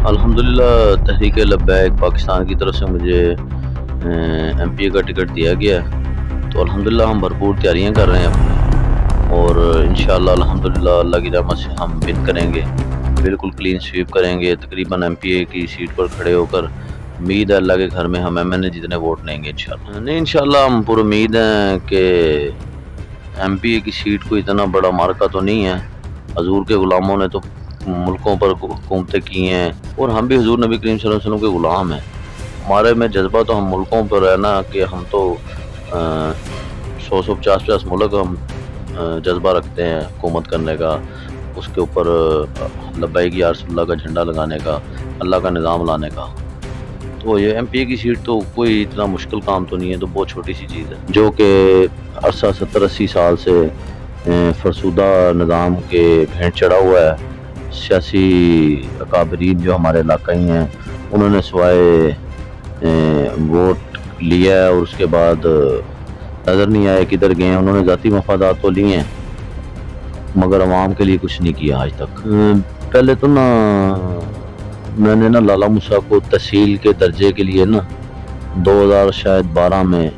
الحمدللہ تحریک لبیک پاکستان کی طرف سے مجھے ایم پی اے کا ٹکٹ دیا گیا ہے، تو الحمدللہ ہم بھرپور تیاریاں کر رہے ہیں اپنی، اور انشاءاللہ الحمدللہ اللہ کی رحمت سے ہم ون کریں گے، بالکل کلین سویپ کریں گے، تقریباً ایم پی اے کی سیٹ پر کھڑے ہو کر امید ہے اللہ کے گھر میں ہم ایم این اے جتنے ووٹ لیں گے انشاءاللہ۔ نہیں انشاءاللہ ہم پر امید ہیں کہ ایم پی اے کی سیٹ کو اتنا بڑا مارکہ تو نہیں ہے، حضور کے غلاموں نے تو ملکوں پر حکومتیں کی ہیں، اور ہم بھی حضور نبی کریم صلی اللہ علیہ وسلم کے غلام ہیں۔ ہمارے میں جذبہ تو ہم ملکوں پر ہے نا، کہ ہم تو 150 ملک ہم جذبہ رکھتے ہیں حکومت کرنے کا، اس کے اوپر لبیک یا رسول اللہ کا جھنڈا لگانے کا، اللہ کا نظام لانے کا۔ تو یہ ایم پی اے کی سیٹ تو کوئی اتنا مشکل کام تو نہیں ہے، تو بہت چھوٹی سی چیز ہے، جو کہ عرصہ 70-80 سال سے فرسودہ نظام کے بھینٹ چڑھا ہوا ہے۔ سیاسی اکابرین جو ہمارے علاقائی ہیں، انہوں نے سوائے ووٹ لیا ہے اور اس کے بعد نظر نہیں آئے کدھر گئے ہیں، انہوں نے ذاتی مفادات تو لیے ہیں مگر عوام کے لیے کچھ نہیں کیا آج تک۔ پہلے تو نا میں نے لالہ موسیٰ کو تحصیل کے درجے کے لیے 2012 میں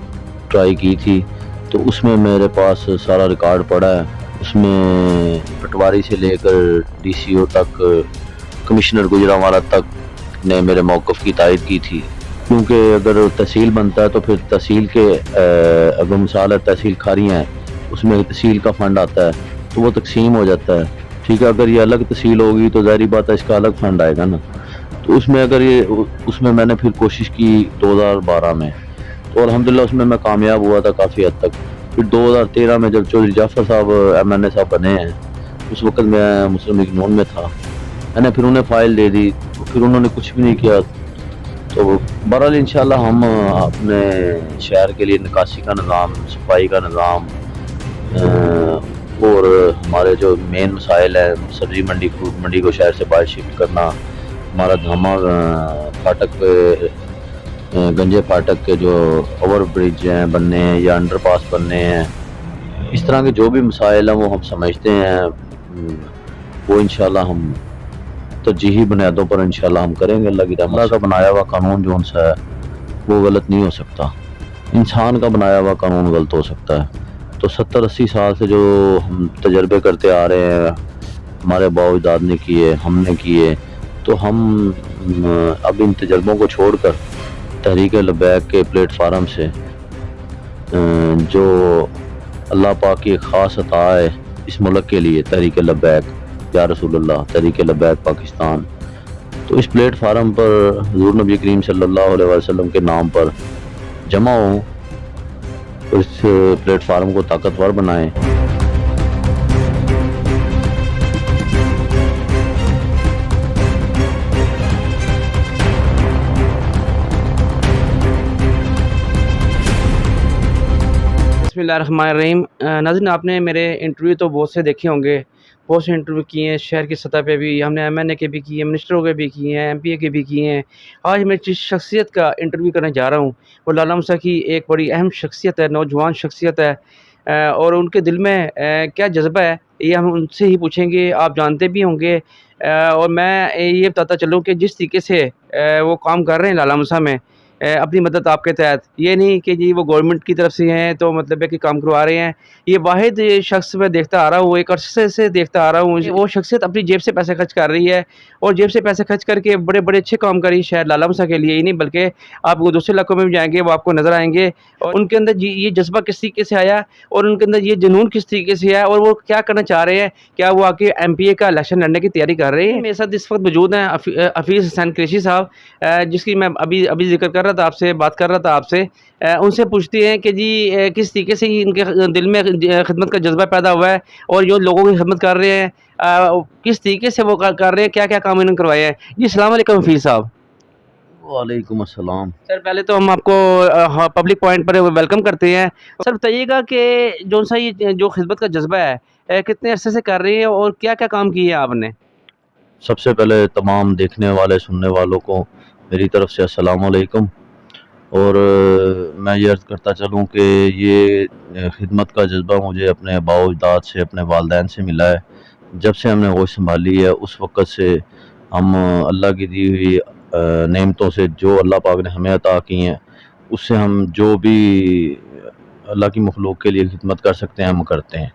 ٹرائی کی تھی، تو اس میں میرے پاس سارا ریکارڈ پڑا ہے، اس میں پٹواری سے لے کر ڈی سی او تک، کمشنر گجرانوالہ تک نے میرے موقف کی تائید کی تھی، کیونکہ اگر تحصیل بنتا ہے تو پھر تحصیل کے اگر مثال ہے تحصیل کھاریاں ہیں، اس میں تحصیل کا فنڈ آتا ہے تو وہ تقسیم ہو جاتا ہے، ٹھیک ہے۔ اگر یہ الگ تحصیل ہوگی تو ظاہری بات ہے اس کا الگ فنڈ آئے گا نا، تو اس میں میں نے پھر کوشش کی 2012 میں، تو الحمدللہ اس میں کامیاب ہوا تھا کافی حد تک۔ پھر 2013 میں جب چودھری جعفر صاحب ایم این اے صاحب بنے ہیں، اس وقت میں مسلم لیگ نون میں تھا، میں نے پھر انہیں فائل دے دی، تو پھر انہوں نے کچھ بھی نہیں کیا۔ تو بہرحال انشاءاللہ ہم اپنے شہر کے لیے نکاسی کا نظام، صفائی کا نظام، اور ہمارے جو مین مسائل ہیں، سبزی منڈی، فروٹ منڈی کو شہر سے باہر شفٹ کرنا، ہمارا دھاما پھاٹک پہ گنجے پھاٹک کے جو اوور برج ہیں بننے ہیں یا انڈر پاس بننے ہیں، اس طرح کے جو بھی مسائل ہیں وہ ہم سمجھتے ہیں، وہ انشاءاللہ ہم ترجیحی بنیادوں پر انشاءاللہ ہم کریں گے۔ اللہ کی رحمت سے اللہ کا بنایا ہوا قانون جو ان سے ہے وہ غلط نہیں ہو سکتا، انسان کا بنایا ہوا قانون غلط ہو سکتا ہے۔ تو 70-80 سال سے جو ہم تجربے کرتے آ رہے ہیں، ہمارے باؤ اجداد نے کیے، ہم نے کیے، تو ہم اب ان تجربوں کو چھوڑ کر تحریک لبیک کے پلیٹ فارم سے جو اللہ پاک کی ایک خاص عطا ہے اس ملک کے لیے، تحریک لبیک یا رسول اللہ، تحریک لبیک پاکستان، تو اس پلیٹ فارم پر حضور نبی کریم صلی اللہ علیہ وسلم کے نام پر جمع ہوں، اس پلیٹ فارم کو طاقتور بنائیں۔ بسم اللہ الرحمن الرحیم۔ ناظرین، آپ نے میرے انٹرویو تو بہت سے دیکھے ہوں گے، بہت سے انٹرویو کیے ہیں، شہر کی سطح پہ بھی ہم نے ایم این اے کے بھی کیے ہیں، منسٹروں کے بھی کیے ہیں، ایم پی اے کے بھی کیے ہیں۔ آج میں جس شخصیت کا انٹرویو کرنے جا رہا ہوں وہ لالہ موسیٰ کی ایک بڑی اہم شخصیت ہے، نوجوان شخصیت ہے، اور ان کے دل میں کیا جذبہ ہے یہ ہم ان سے ہی پوچھیں گے، آپ جانتے بھی ہوں گے۔ اور میں یہ بتاتا چلوں کہ جس طریقے سے وہ کام کر رہے ہیں لالہ موسیٰ میں، اپنی مدد آپ کے تحت، یہ نہیں کہ جی وہ گورنمنٹ کی طرف سے ہیں تو مطلب ہے کہ کام کروا رہے ہیں، یہ واحد شخص میں دیکھتا آ رہا ہوں، ایک عرصے سے دیکھتا آ رہا ہوں، وہ شخصیت اپنی جیب سے پیسے خرچ کر رہی ہے، اور جیب سے پیسے خرچ کر کے بڑے بڑے اچھے کام کر رہی ہے شہر لالہ موسیٰ کے لیے ہی نہیں بلکہ آپ وہ دوسرے علاقوں میں بھی جائیں گے وہ آپ کو نظر آئیں گے، اور ان کے اندر یہ جذبہ کس طریقے سے آیا اور ان کے اندر یہ جنون کس طریقے سے آیا اور وہ کیا کرنا چاہ رہے ہیں، کیا وہ آ کے ایم پی اے کا الیکشن لڑنے کی تیاری کر رہے ہیں۔ میرے ساتھ اس وقت موجود ہیں حفیظ حسین قریشی صاحب، جس کی میں ابھی ذکر کر رہا تھا، آپ سے بات کر رہا تھا آپ سے، ان سے پوچھتے ہیں کہ جی کس طریقے سے ان کے دل میں خدمت کا جذبہ پیدا ہوا ہے اور جو لوگوں کی خدمت کر رہے ہیں کس طریقے سے وہ کر رہے ہیں، کیا کیا کام انہوں نے کروایا ہے۔ جی السلام علیکم حفیظ صاحب۔ وعلیکم السلام۔ سر پہلے تو ہم آپ کو پبلک پوائنٹ پر ویلکم کرتے ہیں۔ سر بتائیے گا کہ جو سا یہ جو خدمت کا جذبہ ہے کتنے عرصے سے کر رہے ہیں اور کیا کیا کام کیے ہیں آپ نے؟ سب سے پہلے تمام دیکھنے والے سننے والوں کو میری طرف سے السلام علیکم، اور میں یہ عرض کرتا چلوں کہ یہ خدمت کا جذبہ مجھے اپنے باؤ اجداد سے، اپنے والدین سے ملا ہے۔ جب سے ہم نے ہوش سنبھالی ہے اس وقت سے ہم اللہ کی دی ہوئی نعمتوں سے جو اللہ پاک نے ہمیں عطا کی ہیں اس سے ہم جو بھی اللہ کی مخلوق کے لیے خدمت کر سکتے ہیں ہم کرتے ہیں۔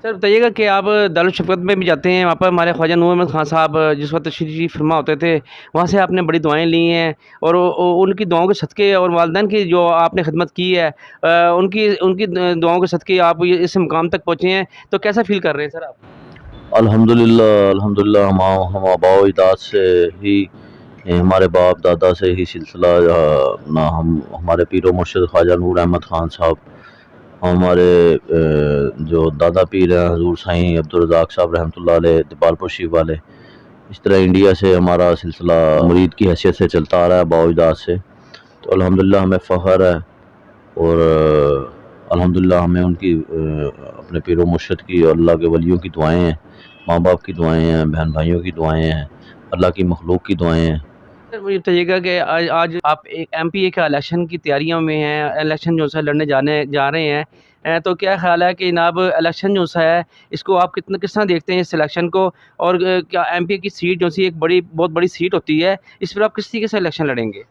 سر بتائیے گا کہ آپ دارالشفقت میں بھی جاتے ہیں، وہاں پر ہمارے خواجہ نور احمد خان صاحب جس وقت تشریف فرما ہوتے تھے، وہاں سے آپ نے بڑی دعائیں لی ہیں، اور ان کی دعاؤں کے صدقے اور والدین کی جو آپ نے خدمت کی ہے، ان کی دعاؤں کے صدقے آپ اس مقام تک پہنچے ہیں، تو کیسا فیل کر رہے ہیں سر آپ؟ الحمدللہ ہم آباء و اجداد سے ہی ہمارے باپ دادا سے ہی سلسلہ ہمارے پیر و مرشد خواجہ نور احمد خان صاحب، ہمارے جو دادا پیر ہیں حضور سائیں عبدالرزاق صاحب رحمۃ اللہ علیہ دیپالپور شیو والے، اس طرح انڈیا سے ہمارا سلسلہ مرید کی حیثیت سے چلتا آ رہا ہے آباء و اجداد سے، تو الحمدللہ ہمیں فخر ہے، اور الحمدللہ ہمیں ان کی اپنے پیر و مرشد کی اور اللہ کے ولیوں کی دعائیں ہیں، ماں باپ کی دعائیں ہیں، بہن بھائیوں کی دعائیں ہیں، اللہ کی مخلوق کی دعائیں ہیں۔ سر مجھے بتائیے گا کہ آج آپ ایک ایم پی اے کا الیکشن کی تیاریوں میں ہیں، الیکشن جو سا لڑنے جا رہے ہیں، تو کیا خیال ہے کہ جناب الیکشن جو سا ہے اس کو آپ کس طرح دیکھتے ہیں اس الیکشن کو، اور کیا ایم پی اے کی سیٹ جو سی ایک بہت بڑی سیٹ ہوتی ہے، اس پر آپ کس طریقے سے الیکشن لڑیں گے؟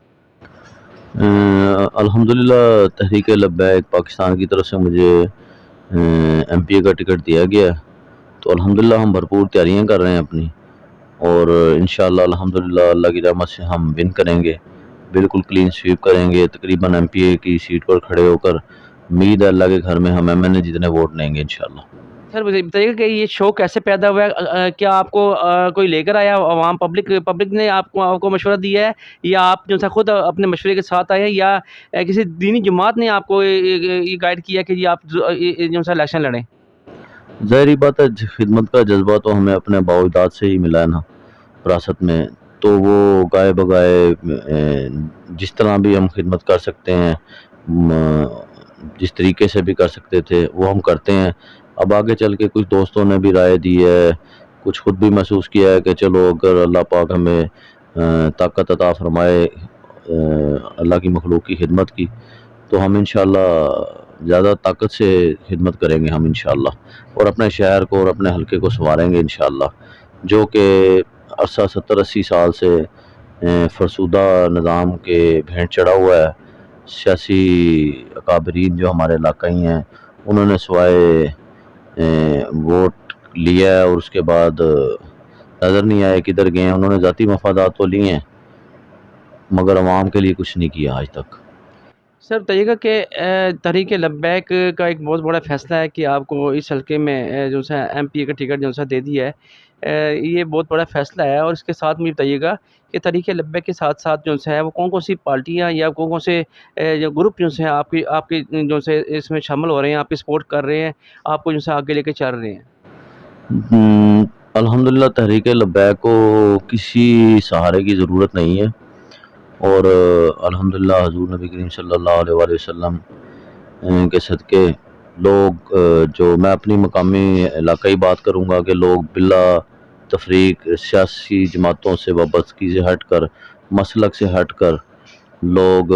الحمدللہ تحریک لبیک پاکستان کی طرف سے مجھے ایم پی اے کا ٹکٹ دیا گیا ہے، تو الحمدللہ ہم بھرپور تیاریاں کر رہے ہیں اپنی، اور انشاءاللہ الحمدللہ اللہ کی رحمت سے ہم ون کریں گے، بالکل کلین سویپ کریں گے، تقریباً ایم پی اے کی سیٹ پر کھڑے ہو کر امید ہے اللہ کے گھر میں ہم ایم این اے جتنے ووٹ لیں گے انشاءاللہ۔ سر بتائیے گا کہ یہ شو کیسے پیدا ہوا ہے؟ کیا آپ کو کوئی لے کر آیا عوام پبلک نے آپ کو مشورہ دیا ہے، یا آپ جو سا خود اپنے مشورے کے ساتھ آئے ہیں، یا کسی دینی جماعت نے آپ کو یہ گائیڈ کیا کہ جی آپ جو سا الیکشن لڑیں؟ ظاہری بات ہے خدمت کا جذبہ تو ہمیں اپنے آباء و اجداد سے ہی ملا ہے نا وراثت میں، تو وہ گائے بگائے جس طرح بھی ہم خدمت کر سکتے ہیں، جس طریقے سے بھی کر سکتے تھے وہ ہم کرتے ہیں۔ اب آگے چل کے کچھ دوستوں نے بھی رائے دی ہے، کچھ خود بھی محسوس کیا ہے کہ چلو اگر اللہ پاک ہمیں طاقت عطا فرمائے اللہ کی مخلوق کی خدمت کی، تو ہم انشاءاللہ زیادہ طاقت سے خدمت کریں گے ہم انشاءاللہ، اور اپنے شہر کو اور اپنے حلقے کو سنواریں گے انشاءاللہ، جو کہ عرصہ 70-80 سال سے فرسودہ نظام کے بھینٹ چڑھا ہوا ہے۔ سیاسی اکابرین جو ہمارے علاقائی ہیں انہوں نے سوائے ووٹ لیا ہے، اور اس کے بعد نظر نہیں آئے کدھر گئے ہیں، انہوں نے ذاتی مفادات تو لیے ہیں مگر عوام کے لیے کچھ نہیں کیا آج تک۔ سر بتائیے گا کہ تحریک لبیک کا ایک بہت بڑا فیصلہ ہے کہ آپ کو اس حلقے میں جو سا ایم پی اے کا ٹکٹ جو سا دے دیا ہے، یہ بہت بڑا فیصلہ ہے، اور اس کے ساتھ مجھے بتائیے گا کہ تحریک لبیک کے ساتھ ساتھ جو سا ہے وہ کون سی پارٹیاں یا کون سے جو گروپ جو سے آپ کی جو سے اس میں شامل ہو رہے ہیں، آپ کی سپورٹ کر رہے ہیں، آپ کو جو سا آگے لے کے چل رہے ہیں؟ الحمدللہ تحریک لبیک کو کسی سہارے کی ضرورت نہیں ہے، اور الحمدللہ حضور نبی کریم صلی اللہ علیہ وآلہ وسلم کے صدقے لوگ جو میں اپنی مقامی علاقائی بات کروں گا کہ لوگ بلا تفریق سیاسی جماعتوں سے وابستگی سے ہٹ کر، مسلک سے ہٹ کر لوگ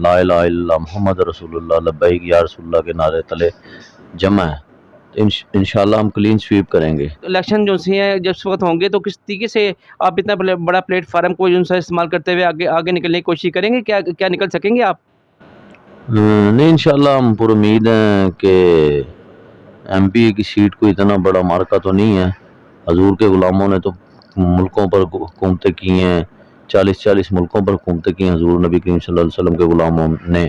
لا الہ الا اللہ محمد رسول اللہ لبیک یا رسول اللہ کے نعرے تلے جمع ہے، انشاءاللہ ہم کلین سویپ کریں گے۔ الیکشن جو سی ہیں جب اس وقت ہوں گے تو کس طریقے سے آپ اتنا بڑا پلیٹ فارم کو جو سا استعمال کرتے ہوئے آگے نکلنے کی کوشش کریں گے؟ کیا نکل سکیں گے آپ؟ نہیں انشاءاللہ ہم پر امید ہیں کہ ایم پی اے کی سیٹ کو اتنا بڑا مارکا تو نہیں ہے، حضور کے غلاموں نے تو ملکوں پر حکومتیں کی ہیں، 40 ملکوں پر حکومتیں کی ہیں حضور نبی کریم صلی اللہ علیہ وسلم کے غلاموں نے،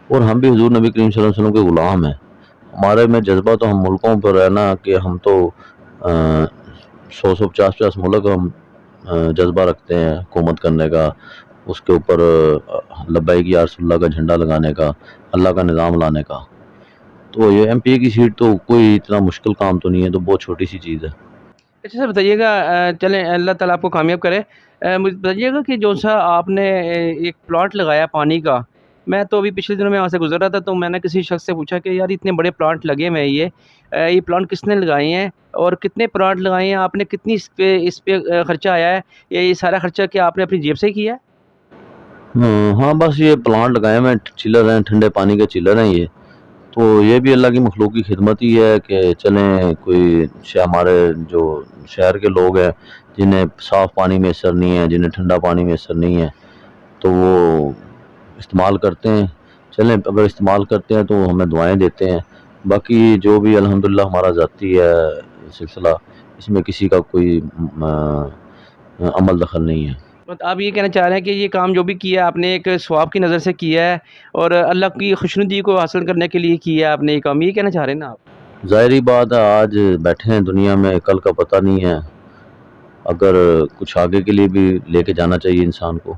اور ہم بھی حضور نبی کریم صلی اللہ علیہ وسلم کے غلام ہیں، ہمارے میں جذبہ تو ہم ملکوں پر ہے نا کہ ہم تو 100-50 ملک ہم جذبہ رکھتے ہیں حکومت کرنے کا، اس کے اوپر لبیک یا رسول اللہ کا جھنڈا لگانے کا، اللہ کا نظام لانے کا، تو یہ ایم پی اے کی سیٹ تو کوئی اتنا مشکل کام تو نہیں ہے، تو بہت چھوٹی سی چیز ہے۔ اچھا سر بتائیے گا، چلیں اللہ تعالیٰ آپ کو کامیاب کرے، مجھے بتائیے گا کہ جو سا آپ نے ایک پلانٹ لگایا پانی کا، میں تو ابھی پچھلے دنوں میں وہاں سے گزر رہا تھا، تو میں نے کسی شخص سے پوچھا کہ یار اتنے بڑے پلانٹ لگے ہوئے ہیں، یہ پلانٹ کس نے لگائے ہیں، اور کتنے پلانٹ لگائے ہیں آپ نے، کتنی اس پہ خرچہ آیا ہے، یہ سارا خرچہ کیا آپ نے اپنی جیب سے کیا ہے؟ ہاں بس یہ پلانٹ لگائے میں چلر ہیں، ٹھنڈے پانی کے چلر ہیں یہ، تو یہ بھی اللہ کی مخلوق کی خدمت ہی ہے کہ چلیں کوئی ہمارے جو شہر کے لوگ ہیں جنہیں صاف پانی میسر نہیں ہے، جنہیں ٹھنڈا پانی میسر نہیں ہے، تو وہ استعمال کرتے ہیں. چلیں اگر استعمال کرتے ہیں تو ہمیں دعائیں دیتے ہیں. باقی جو بھی الحمدللہ ہمارا ذاتی ہے سلسلہ، اس میں کسی کا کوئی عمل دخل نہیں ہے. آپ یہ کہنا چاہ رہے ہیں کہ یہ کام جو بھی کیا ہے آپ نے ایک ثواب کی نظر سے کیا ہے اور اللہ کی خوشنودی کو حاصل کرنے کے لیے کیا ہے آپ نے یہ کام، یہ کہنا چاہ رہے ہیں نا آپ؟ ظاہری بات ہے آج بیٹھے ہیں دنیا میں، کل کا پتہ نہیں ہے. اگر کچھ آگے کے لیے بھی لے کے جانا چاہیے انسان کو.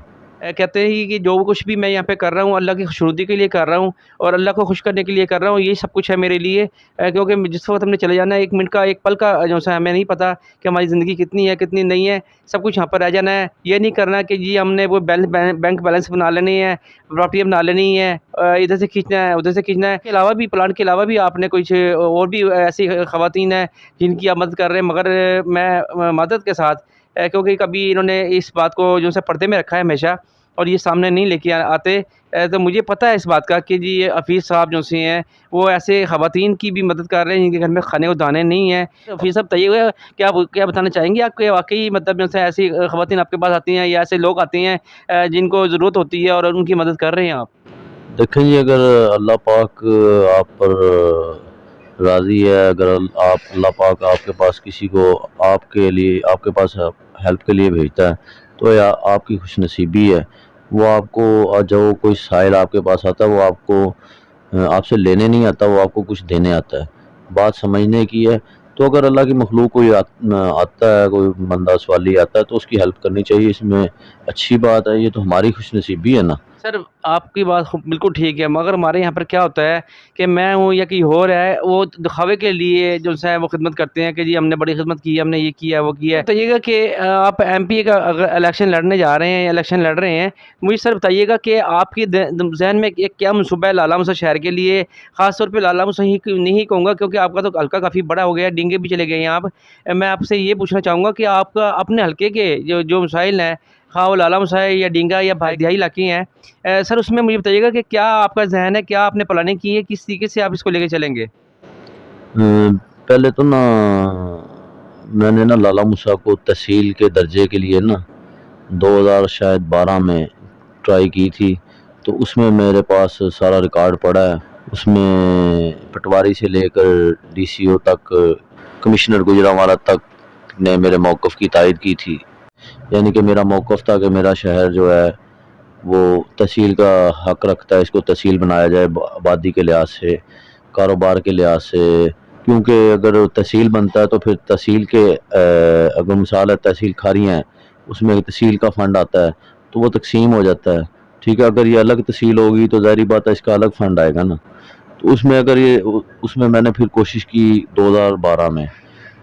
کہتے ہیں کہ جو کچھ بھی میں یہاں پہ کر رہا ہوں اللہ کی خوشنودی کے لیے کر رہا ہوں اور اللہ کو خوش کرنے کے لیے کر رہا ہوں، یہ سب کچھ ہے میرے لیے. کیونکہ جس وقت ہم نے چلے جانا ہے، ایک منٹ کا ایک پل کا جو ہے ہمیں نہیں پتہ کہ ہماری زندگی کتنی ہے کتنی نہیں ہے. سب کچھ یہاں پر رہ جانا ہے. یہ نہیں کرنا کہ جی ہم نے وہ بینک بیلنس بنا لینی ہے، پراپرٹی بنا لینی ہے، ادھر سے کھینچنا ہے ادھر سے کھینچنا ہے. اس کے علاوہ بھی پلان کے علاوہ بھی آپ نے کچھ اور بھی ایسی خواتین ہیں جن کی آپ مدد کر رہے ہیں، مگر میں مدد کے ساتھ کیونکہ کبھی انہوں نے اس بات کو جو ہے پردے میں رکھا ہے ہمیشہ اور یہ سامنے نہیں لے کے آتے. تو مجھے پتہ ہے اس بات کا کہ جی حفیظ صاحب جو سی ہیں وہ ایسے خواتین کی بھی مدد کر رہے ہیں جن کے گھر میں کھانے کو دانے نہیں ہیں. حفیظ صاحب بتائیے گا کیا بتانا چاہیں گے آپ کے واقعی مطلب جو ہے ایسی خواتین آپ کے پاس آتی ہیں یا ایسے لوگ آتے ہیں جن کو ضرورت ہوتی ہے اور ان کی مدد کر رہے ہیں آپ؟ دیکھیں جی، اگر اللہ پاک آپ پر راضی ہے، اگر اللہ پاک آپ کے پاس کسی کو آپ کے پاس ہیلپ کے لیے بھیجتا ہے تو آپ کی خوش نصیبی ہے. وہ آپ کو جو کوئی سائل آپ کے پاس آتا ہے وہ آپ کو آپ سے لینے نہیں آتا، وہ آپ کو کچھ دینے آتا ہے. بات سمجھنے کی ہے. تو اگر اللہ کی مخلوق کوئی آتا ہے، کوئی بندہ سوالی آتا ہے تو اس کی ہیلپ کرنی چاہیے. اس میں اچھی بات ہے، یہ تو ہماری خوش نصیبی ہے نا. سر آپ کی بات بالکل ٹھیک ہے، مگر ہمارے یہاں پر کیا ہوتا ہے کہ میں ہوں یا کوئی اور ہے وہ دکھاوے کے لیے جو ہے وہ خدمت کرتے ہیں کہ جی ہم نے بڑی خدمت کی، ہم نے یہ کیا وہ کیا ہے. بتائیے گا کہ آپ ایم پی کا اگر الیکشن لڑنے جا رہے ہیں یا الیکشن لڑ رہے ہیں، مجھے سر بتائیے گا کہ آپ کی ذہن میں ایک کیا منصوبہ ہے لالہ مسا شہر کے لیے، خاص طور پہ لالہ مسا ہی نہیں کہوں گا کیونکہ آپ کا تو حلقہ کافی بڑا ہو گیا ہے، ڈینگے بھی چلے گئے ہیں آپ. میں آپ سے یہ پوچھنا چاہوں گا کہ آپ کا اپنے حلقے کے جو مسائل ہیں، خواہ وہ لالہ مسا ہے یا ڈینگا یا دیہی علاقے ہیں، سر اس میں مجھے بتائیے گا کہ کیا آپ کا ذہن ہے، کیا آپ نے پلاننگ کی ہے، کس طریقے سے آپ اس کو لے کے چلیں گے؟ پہلے تو میں نے لالہ موسیٰ کو تحصیل کے درجے کے لیے 2012 میں ٹرائی کی تھی. تو اس میں میرے پاس سارا ریکارڈ پڑا ہے. اس میں پٹواری سے لے کر ڈی سی او تک، کمشنر گجرانوالہ تک نے میرے موقف کی تائید کی تھی. یعنی کہ میرا موقف تھا کہ میرا شہر جو ہے وہ تحصیل کا حق رکھتا ہے، اس کو تحصیل بنایا جائے آبادی کے لحاظ سے، کاروبار کے لحاظ سے. کیونکہ اگر تحصیل بنتا ہے تو پھر تحصیل کے اگر مثال ہے تحصیل کھاریاں ہیں، اس میں تحصیل کا فنڈ آتا ہے تو وہ تقسیم ہو جاتا ہے. ٹھیک ہے، اگر یہ الگ تحصیل ہوگی تو ظاہری بات ہے اس کا الگ فنڈ آئے گا نا. تو اس میں میں نے پھر کوشش کی 2012 میں،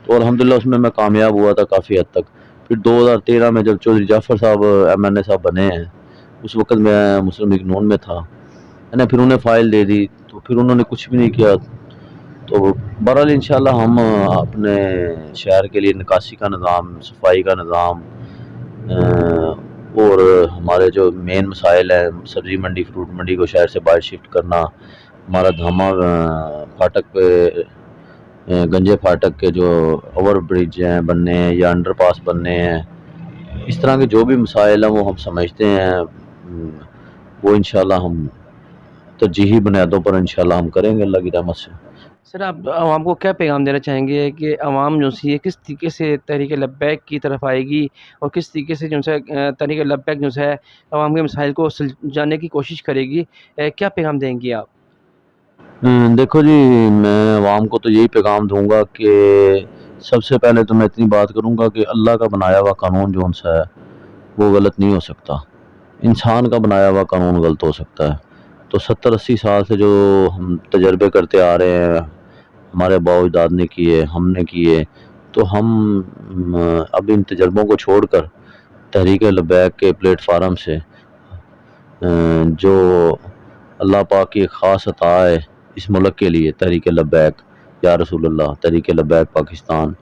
تو الحمدللہ اس میں کامیاب ہوا تھا کافی حد تک. پھر 2013 میں جب چودھری جعفر صاحب MNA صاحب بنے ہیں، اس وقت میں مسلم لیگ نون میں تھا، میں نے پھر انہیں فائل دے دی تو پھر انہوں نے کچھ بھی نہیں کیا. تو بہرحال انشاءاللہ ہم اپنے شہر کے لیے نکاسی کا نظام، صفائی کا نظام اور ہمارے جو مین مسائل ہیں، سبزی منڈی فروٹ منڈی کو شہر سے باہر شفٹ کرنا، ہمارا دھاما پھاٹک پہ گنجے پھاٹک کے جو اوور برج ہیں بننے ہیں یا انڈر پاس بننے ہیں، اس طرح کے جو بھی مسائل ہیں وہ ہم سمجھتے ہیں. وہ انشاءاللہ ہم ترجیحی بنیادوں پر انشاءاللہ ہم کریں گے اللہ کی رحمت سے. سر آپ عوام کو کیا پیغام دینا چاہیں گے کہ عوام جو سی ہے کس طریقے سے تحریک لبیک کی طرف آئے گی اور کس طریقے سے جو ہے تحریک لبیک جو ہے عوام کے مسائل کو سلجھانے کی کوشش کرے گی، کیا پیغام دیں گی آپ؟ دیکھو جی، میں عوام کو تو یہی پیغام دوں گا کہ سب سے پہلے تو میں اتنی بات کروں گا کہ اللہ کا بنایا ہوا قانون جو ہے وہ غلط نہیں ہو سکتا. انسان کا بنایا ہوا قانون غلط ہو سکتا ہے. تو 70-80 سال سے جو ہم تجربے کرتے آ رہے ہیں، ہمارے باؤ اجداد نے کیے، ہم نے کیے، تو ہم اب ان تجربوں کو چھوڑ کر تحریک لبیک کے پلیٹ فارم سے جو اللہ پاک کی ایک خاص عطا ہے اس ملک کے لیے، تحریک لبیک یا رسول اللہ، تحریک لبیک پاکستان،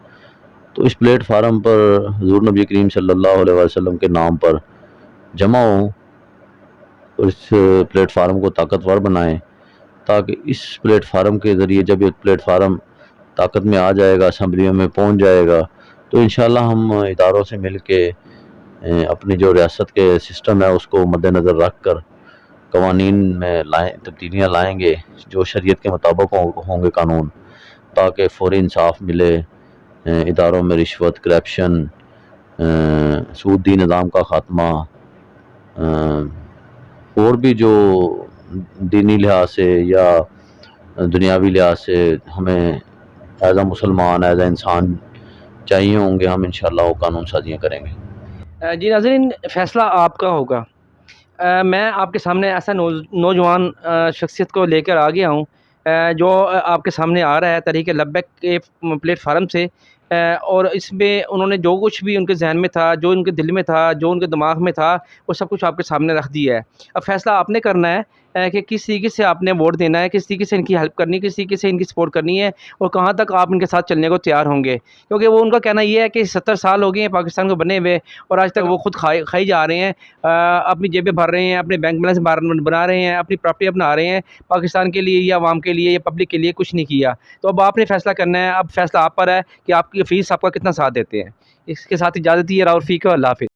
تو اس پلیٹ فارم پر حضور نبی کریم صلی اللہ علیہ وسلم کے نام پر جمع ہوں اور اس پلیٹ فارم کو طاقتور بنائیں، تاکہ اس پلیٹ فارم کے ذریعے جب یہ پلیٹ فارم طاقت میں آ جائے گا، اسمبلیوں میں پہنچ جائے گا، تو انشاءاللہ ہم اداروں سے مل کے اپنی جو ریاست کے سسٹم ہے اس کو مد نظر رکھ کر قوانین میں تبدیلیاں لائیں گے جو شریعت کے مطابق ہوں گے قانون، تاکہ فوری انصاف ملے، اداروں میں رشوت، کرپشن، سودی نظام کا خاتمہ، اور بھی جو دینی لحاظ سے یا دنیاوی لحاظ سے ہمیں ایز اے مسلمان، ایز اے انسان چاہیے ہوں گے، ہم انشاءاللہ وہ قانون سازیاں کریں گے۔ جی ناظرین، فیصلہ آپ کا ہوگا۔ میں آپ کے سامنے ایسا نوجوان شخصیت کو لے کر آ گیا ہوں جو آپ کے سامنے آ رہا ہے تحریک لبیک کے پلیٹ فارم سے، اور اس میں انہوں نے جو کچھ بھی ان کے ذہن میں تھا، جو ان کے دل میں تھا، جو ان کے دماغ میں تھا، وہ سب کچھ آپ کے سامنے رکھ دیا ہے۔ اب فیصلہ آپ نے کرنا ہے کہ کس طریقے سے آپ نے ووٹ دینا ہے، کس طریقے سے ان کی ہیلپ کرنی ہے، کس طریقے سے ان کی سپورٹ کرنی ہے، اور کہاں تک آپ ان کے ساتھ چلنے کو تیار ہوں گے، کیونکہ وہ ان کا کہنا یہ ہے کہ 70 سال ہو گئے ہیں پاکستان کو بنے ہوئے، اور آج تک وہ خود کھائی جا رہے ہیں، اپنی جیبیں بھر رہے ہیں، اپنے بینک بیلنس بنا رہے ہیں، اپنی پراپرٹی بنا رہے ہیں، پاکستان کے لیے یا عوام کے لیے یا پبلک کے لیے کچھ نہیں کیا۔ تو اب آپ نے فیصلہ کرنا ہے، اب فیصلہ آپ پر ہے کہ آپ کی فیس آپ کا کتنا ساتھ دیتے ہیں۔ اس کے ساتھ اجازت دیجیے، راؤل فیق، اللہ حافظ۔